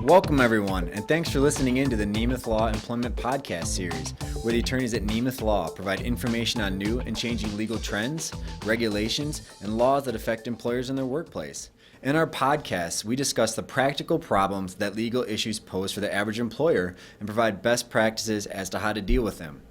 Welcome, everyone, and thanks for listening in to the Nemeth Law Employment Podcast Series, where the attorneys at Nemeth Law provide information on new and changing legal trends, regulations, and laws that affect employers in their workplace. In our podcasts, we discuss the practical problems that legal issues pose for the average employer and provide best practices as to how to deal with them.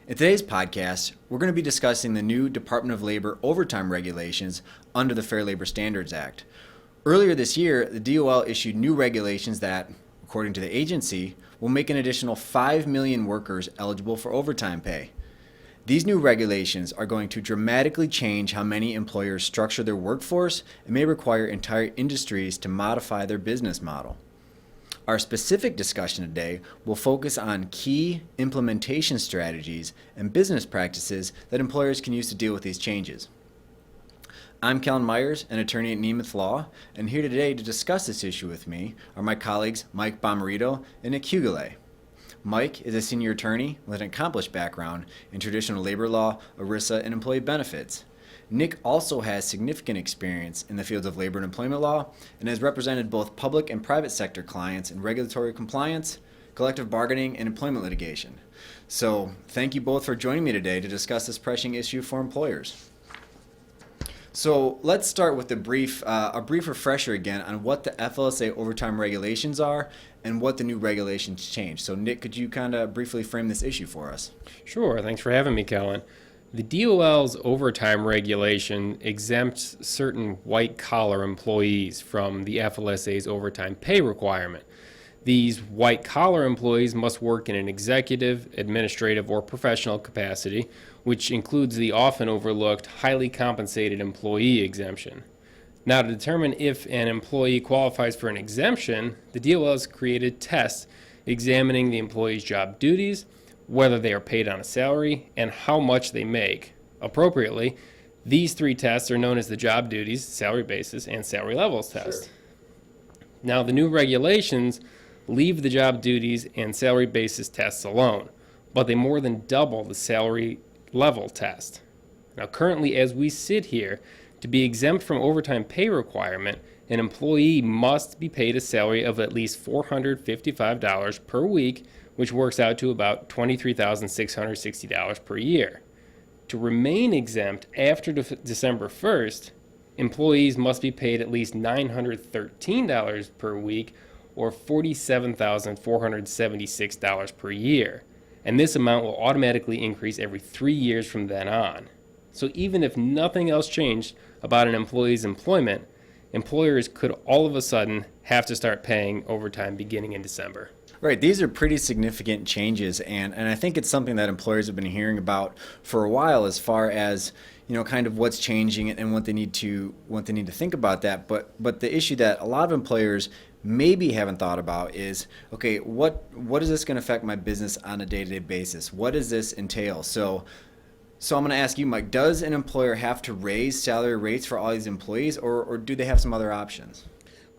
In today's podcast, we're going to be discussing the new Department of Labor overtime regulations under the Fair Labor Standards Act. Earlier this year, the DOL issued new regulations that, according to the agency, will make an additional 5 million workers eligible for overtime pay. These new regulations are going to dramatically change how many employers structure their workforce and may require entire industries to modify their business model. Our specific discussion today will focus on key implementation strategies and business practices that employers can use to deal with these changes. I'm Kellen Myers, an attorney at Nemeth Law, and here today to discuss this issue with me are my colleagues Mike Bommarito and Nick Huguelet. Mike is a senior attorney with an accomplished background in traditional labor law, ERISA, and employee benefits. Nick also has significant experience in the fields of labor and employment law and has represented both public and private sector clients in regulatory compliance, collective bargaining, and employment litigation. So thank you both for joining me today to discuss this pressing issue for employers. So let's start with a brief refresher again on what the FLSA overtime regulations are and what the new regulations change. So Nick, could you kind of briefly frame this issue for us? Sure. Thanks for having me, Kellen. The DOL's overtime regulation exempts certain white-collar employees from the FLSA's overtime pay requirement. These white-collar employees must work in an executive, administrative, or professional capacity, which includes the often overlooked highly compensated employee exemption. Now, to determine if an employee qualifies for an exemption, the DOL has created tests examining the employee's job duties, whether they are paid on a salary, and how much they make. Appropriately, these three tests are known as the job duties, salary basis, and salary levels test. Sure. Now, the new regulations leave the job duties and salary basis tests alone, but they more than double the salary level test. Now, currently, as we sit here, to be exempt from overtime pay requirement, an employee must be paid a salary of at least $455 per week, which works out to about $23,660 per year. To remain exempt after December 1st, employees must be paid at least $913 per week, or $47,476 per year. And this amount will automatically increase every 3 years from then on. So even if nothing else changed about an employee's employment, employers could all of a sudden have to start paying overtime beginning in December. Right, these are pretty significant changes, and I think it's something that employers have been hearing about for a while as far as, you know, kind of what's changing and what they need to think about that. But the issue that a lot of employers maybe haven't thought about is, okay, what is this going to affect my business on a day-to-day basis? What does this entail? So I'm going to ask you, Mike, does an employer have to raise salary rates for all these employees, or do they have some other options?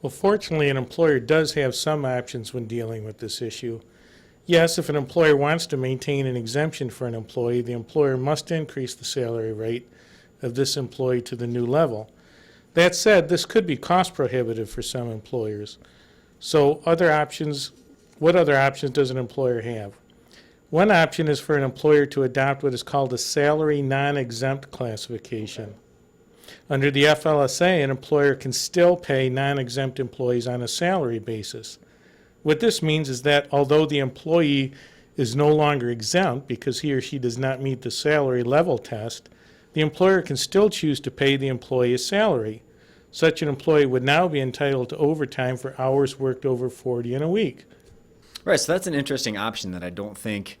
Well, fortunately, an employer does have some options when dealing with this issue. Yes, if an employer wants to maintain an exemption for an employee, the employer must increase the salary rate of this employee to the new level. That said, this could be cost prohibitive for some employers. So what other options does an employer have? One option is for an employer to adopt what is called a salary non-exempt classification. Under the FLSA, an employer can still pay non-exempt employees on a salary basis. What this means is that although the employee is no longer exempt because he or she does not meet the salary level test, the employer can still choose to pay the employee a salary. Such an employee would now be entitled to overtime for hours worked over 40 in a week. Right, so that's an interesting option that I don't think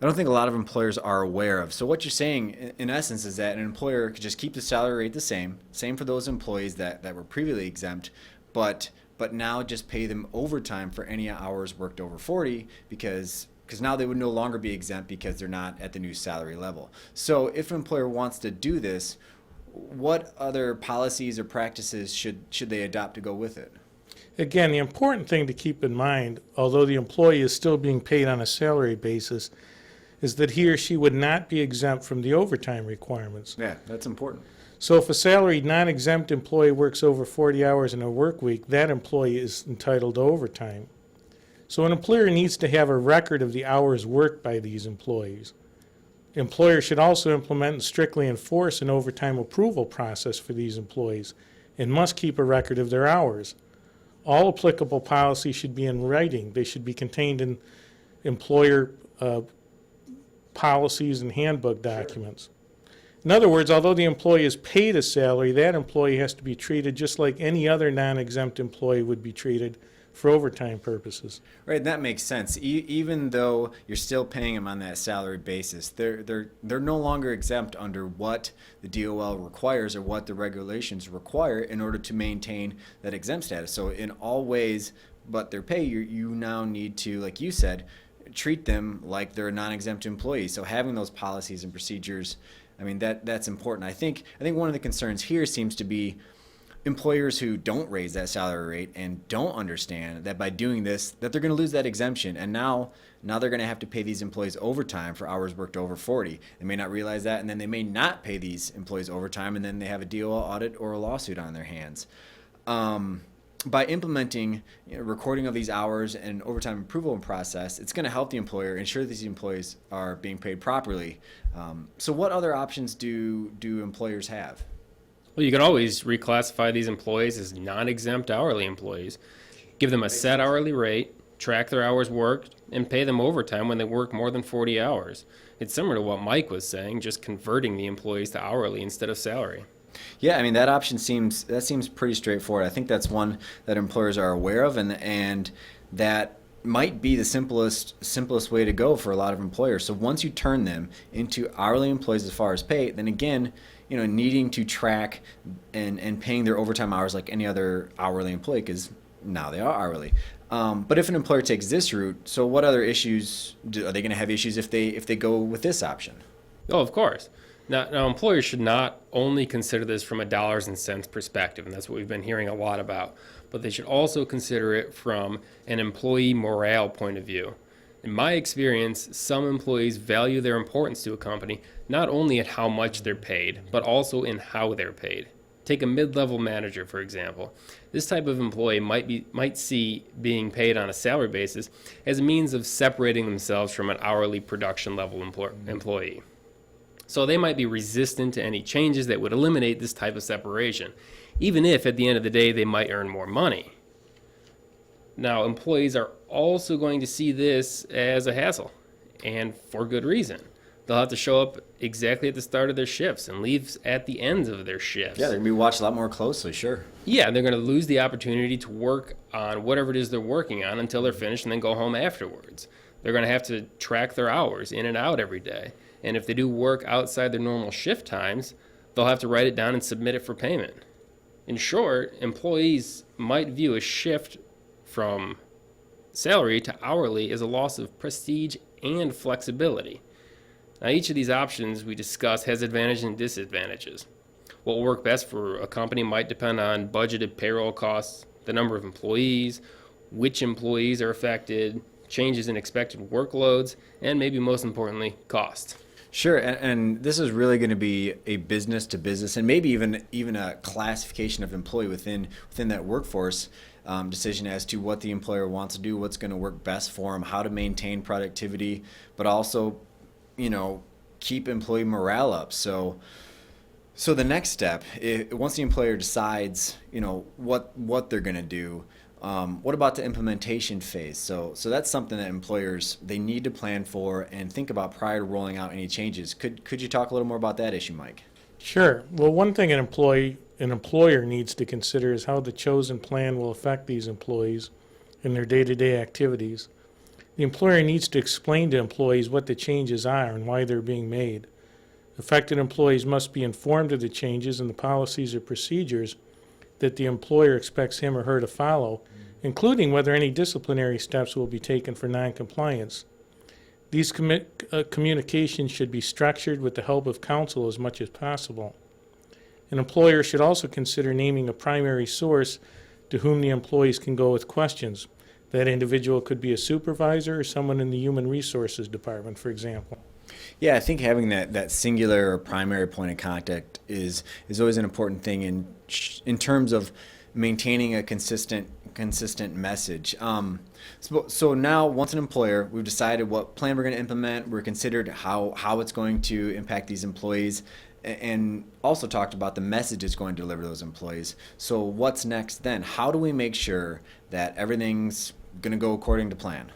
a lot of employers are aware of. So what you're saying, in essence, is that an employer could just keep the salary rate the same for those employees that were previously exempt, but now just pay them overtime for any hours worked over 40 because now they would no longer be exempt because they're not at the new salary level. So if an employer wants to do this, what other policies or practices should they adopt to go with it? Again, the important thing to keep in mind, although the employee is still being paid on a salary basis, is that he or she would not be exempt from the overtime requirements. Yeah, that's important. So if a salaried non-exempt employee works over 40 hours in a work week, that employee is entitled to overtime. So an employer needs to have a record of the hours worked by these employees. Employers should also implement and strictly enforce an overtime approval process for these employees and must keep a record of their hours. All applicable policies should be in writing. They should be contained in employer policies and handbook documents. In other words, although the employee is paid a salary, that employee has to be treated just like any other non-exempt employee would be treated for overtime purposes. Right, that makes sense. Even though you're still paying them on that salary basis, they're no longer exempt under what the DOL requires or what the regulations require in order to maintain that exempt status. So in all ways but their pay, you now need to, like you said, treat them like they're a non-exempt employee. So having those policies and procedures, I mean, that's important. I think one of the concerns here seems to be employers who don't raise that salary rate and don't understand that by doing this that they're going to lose that exemption, and now they're going to have to pay these employees overtime for hours worked over 40. They may not realize that, and then they may not pay these employees overtime, and then they have a DOL audit or a lawsuit on their hands. By implementing recording of these hours and overtime approval process, it's going to help the employer ensure that these employees are being paid properly. So what other options do employers have? Well, you can always reclassify these employees as non-exempt hourly employees, give them a set hourly rate, track their hours worked, and pay them overtime when they work more than 40 hours. It's similar to what Mike was saying, just converting the employees to hourly instead of salary. Yeah, I mean, that option seems pretty straightforward. I think that's one that employers are aware of, and that might be the simplest way to go for a lot of employers. So once you turn them into hourly employees as far as pay, then again, needing to track and paying their overtime hours like any other hourly employee, because now they are hourly. But if an employer takes this route, so what other issues are they going to have issues if they go with this option? Oh, of course. Now, employers should not only consider this from a dollars and cents perspective, and that's what we've been hearing a lot about, but they should also consider it from an employee morale point of view. In my experience, some employees value their importance to a company not only at how much they're paid, but also in how they're paid. Take a mid-level manager, for example. This type of employee might see being paid on a salary basis as a means of separating themselves from an hourly production level employee. So they might be resistant to any changes that would eliminate this type of separation, even if at the end of the day they might earn more money. Now, employees are also going to see this as a hassle, and for good reason. They'll have to show up exactly at the start of their shifts and leave at the ends of their shifts. Yeah, they're going to be watched a lot more closely, sure. Yeah, they're going to lose the opportunity to work on whatever it is they're working on until they're finished and then go home afterwards. They're going to have to track their hours in and out every day. And if they do work outside their normal shift times, they'll have to write it down and submit it for payment. In short, employees might view a shift from salary to hourly as a loss of prestige and flexibility. Now, each of these options we discussed has advantages and disadvantages. What will work best for a company might depend on budgeted payroll costs, the number of employees, which employees are affected, changes in expected workloads, and maybe most importantly, cost. Sure, and this is really going to be a business to business, and maybe even a classification of employee within that workforce decision as to what the employer wants to do, what's going to work best for them, how to maintain productivity, but also, keep employee morale up. So the next step, once the employer decides, what they're going to do. What about the implementation phase? So that's something that employers, they need to plan for and think about prior to rolling out any changes. Could you talk a little more about that issue, Mike? Sure. Well, one thing an employer needs to consider is how the chosen plan will affect these employees in their day-to-day activities. The employer needs to explain to employees what the changes are and why they're being made. Affected employees must be informed of the changes and the policies or procedures that the employer expects him or her to follow, including whether any disciplinary steps will be taken for noncompliance. These communications should be structured with the help of counsel as much as possible. An employer should also consider naming a primary source to whom the employees can go with questions. That individual could be a supervisor or someone in the human resources department, for example. Yeah, I think having that singular or primary point of contact is always an important thing in terms of maintaining a consistent consistent message. So now, once an employer, we've decided what plan we're going to implement. We're considered how it's going to impact these employees, and also talked about the message it's going to deliver to those employees. So what's next then? How do we make sure that everything's going to go according to plan?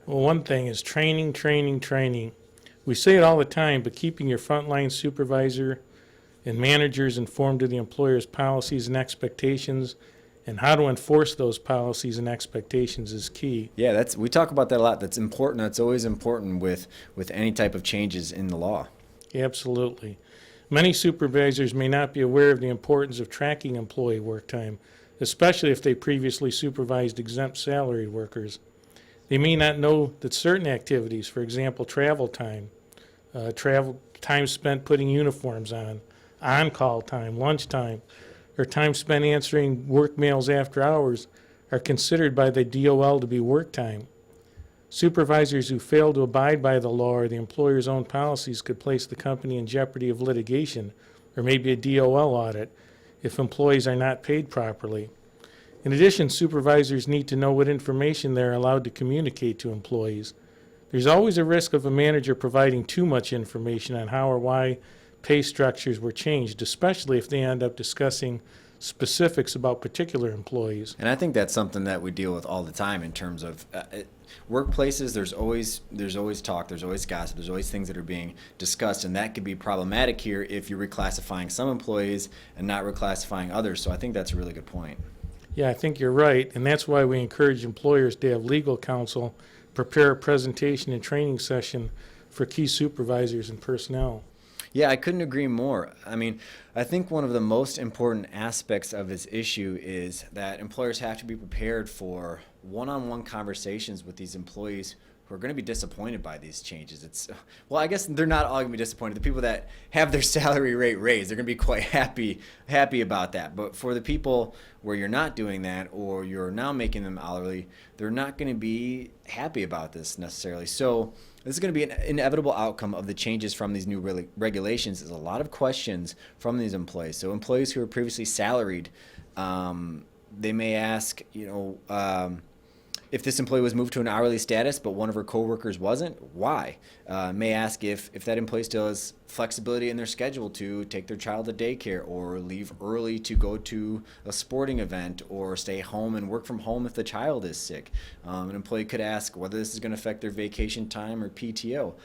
Well, one thing is training, training, training. We say it all the time, but keeping your frontline supervisor and managers informed of the employer's policies and expectations and how to enforce those policies and expectations is key. Yeah, we talk about that a lot. That's important. That's always important with any type of changes in the law. Absolutely. Many supervisors may not be aware of the importance of tracking employee work time, especially if they previously supervised exempt salaried workers. They may not know that certain activities, for example, travel time spent putting uniforms on-call time, lunch time, or time spent answering work mails after hours are considered by the DOL to be work time. Supervisors who fail to abide by the law or the employer's own policies could place the company in jeopardy of litigation or maybe a DOL audit if employees are not paid properly. In addition, supervisors need to know what information they're allowed to communicate to employees. There's always a risk of a manager providing too much information on how or why pay structures were changed, especially if they end up discussing specifics about particular employees. And I think that's something that we deal with all the time in terms of workplaces. There's always talk, there's always gossip, there's always things that are being discussed, and that could be problematic here if you're reclassifying some employees and not reclassifying others. So I think that's a really good point. Yeah, I think you're right, and that's why we encourage employers to have legal counsel prepare a presentation and training session for key supervisors and personnel. Yeah, I couldn't agree more. I mean, I think one of the most important aspects of this issue is that employers have to be prepared for one-on-one conversations with these employees who are going to be disappointed by these changes. I guess they're not all going to be disappointed. The people that have their salary rate raised, they're going to be quite happy about that. But for the people where you're not doing that, or you're now making them hourly, they're not going to be happy about this necessarily. So this is going to be an inevitable outcome of the changes from these new regulations. Is a lot of questions from these employees. So employees who were previously salaried, they may ask, if this employee was moved to an hourly status, but one of her coworkers wasn't, why? May ask if that employee still has flexibility in their schedule to take their child to daycare or leave early to go to a sporting event or stay home and work from home if the child is sick. An employee could ask whether this is going to affect their vacation time or PTO.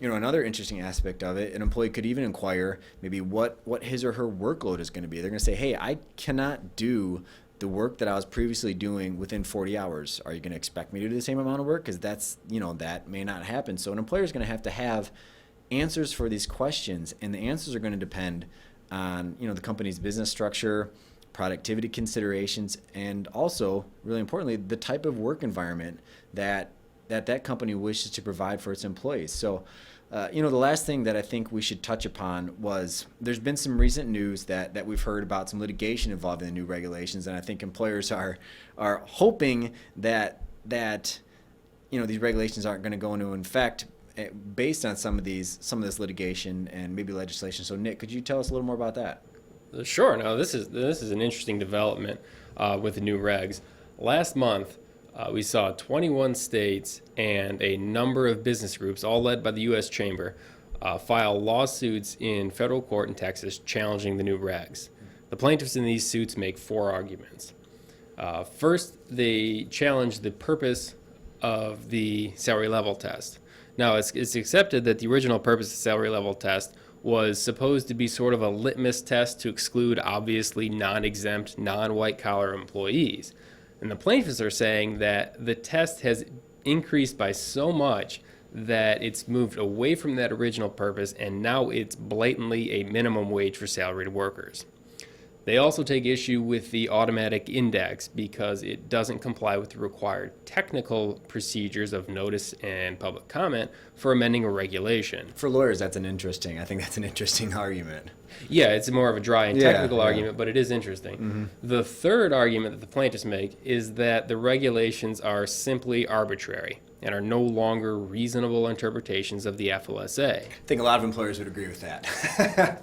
Another interesting aspect of it, an employee could even inquire maybe what his or her workload is going to be. They're going to say, hey, I cannot do the work that I was previously doing within 40 hours. Are you going to expect me to do the same amount of work? Because that may not happen. So an employer is going to have answers for these questions, and the answers are going to depend on, the company's business structure, productivity considerations, and also, really importantly, the type of work environment that company wishes to provide for its employees. So, the last thing that I think we should touch upon was there's been some recent news that we've heard about some litigation involving the new regulations, and I think employers are hoping that these regulations aren't going to go into effect based on some of this litigation and maybe legislation. So, Nick, could you tell us a little more about that? Sure. Now, this is an interesting development with the new regs. Last month, we saw 21 states and a number of business groups, all led by the U.S. Chamber, file lawsuits in federal court in Texas challenging the new regs. The plaintiffs in these suits make 4 arguments. First, they challenge the purpose of the salary level test. Now, it's accepted that the original purpose of the salary level test was supposed to be sort of a litmus test to exclude obviously non-exempt, non-white collar employees. And the plaintiffs are saying that the test has increased by so much that it's moved away from that original purpose, and now it's blatantly a minimum wage for salaried workers. They also take issue with the automatic index because it doesn't comply with the required technical procedures of notice and public comment for amending a regulation. For lawyers, I think that's an interesting argument. Yeah, it's more of a dry and technical argument, but it is interesting. Mm-hmm. The third argument that the plaintiffs make is that the regulations are simply arbitrary and are no longer reasonable interpretations of the FLSA. I think a lot of employers would agree with that.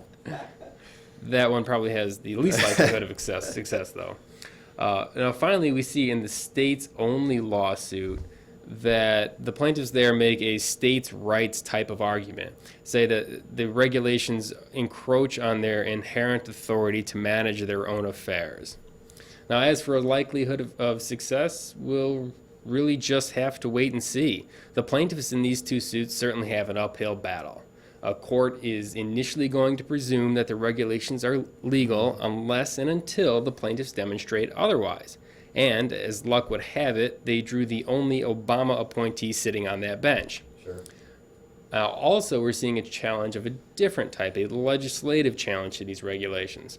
That one probably has the least likelihood of success, though. Now, finally, we see in the states only lawsuit that the plaintiffs there make a states' rights type of argument, say that the regulations encroach on their inherent authority to manage their own affairs. Now, as for a likelihood of success, we'll really just have to wait and see. The plaintiffs in these two suits certainly have an uphill battle. A court is initially going to presume that the regulations are legal unless and until the plaintiffs demonstrate otherwise. And, as luck would have it, they drew the only Obama appointee sitting on that bench. Sure. Now, also, we're seeing a challenge of a different type, a legislative challenge to these regulations.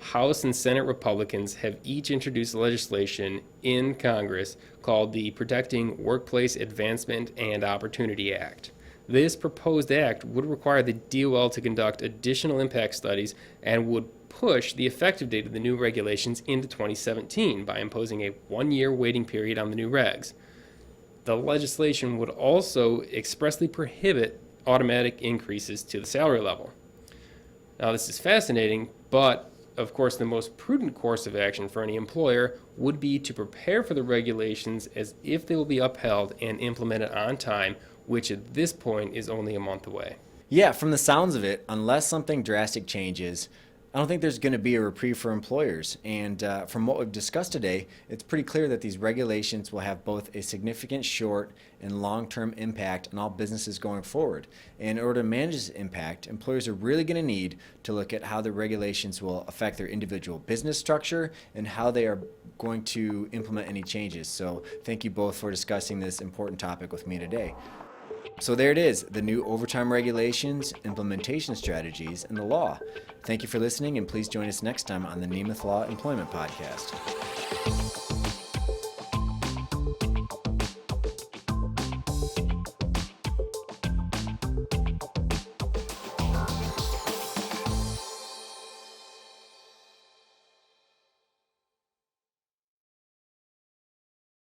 House and Senate Republicans have each introduced legislation in Congress called the Protecting Workplace Advancement and Opportunity Act. This proposed act would require the DOL to conduct additional impact studies and would push the effective date of the new regulations into 2017 by imposing a one-year waiting period on the new regs. The legislation would also expressly prohibit automatic increases to the salary level. Now, this is fascinating, but of course, the most prudent course of action for any employer would be to prepare for the regulations as if they will be upheld and implemented on time, which at this point is only a month away. Yeah, from the sounds of it, unless something drastic changes, I don't think there's going to be a reprieve for employers. And from what we've discussed today, it's pretty clear that these regulations will have both a significant short and long-term impact on all businesses going forward. And in order to manage this impact, employers are really going to need to look at how the regulations will affect their individual business structure and how they are going to implement any changes. So thank you both for discussing this important topic with me today. So there it is, the new overtime regulations, implementation strategies, and the law. Thank you for listening, and please join us next time on the Nemeth Law Employment Podcast.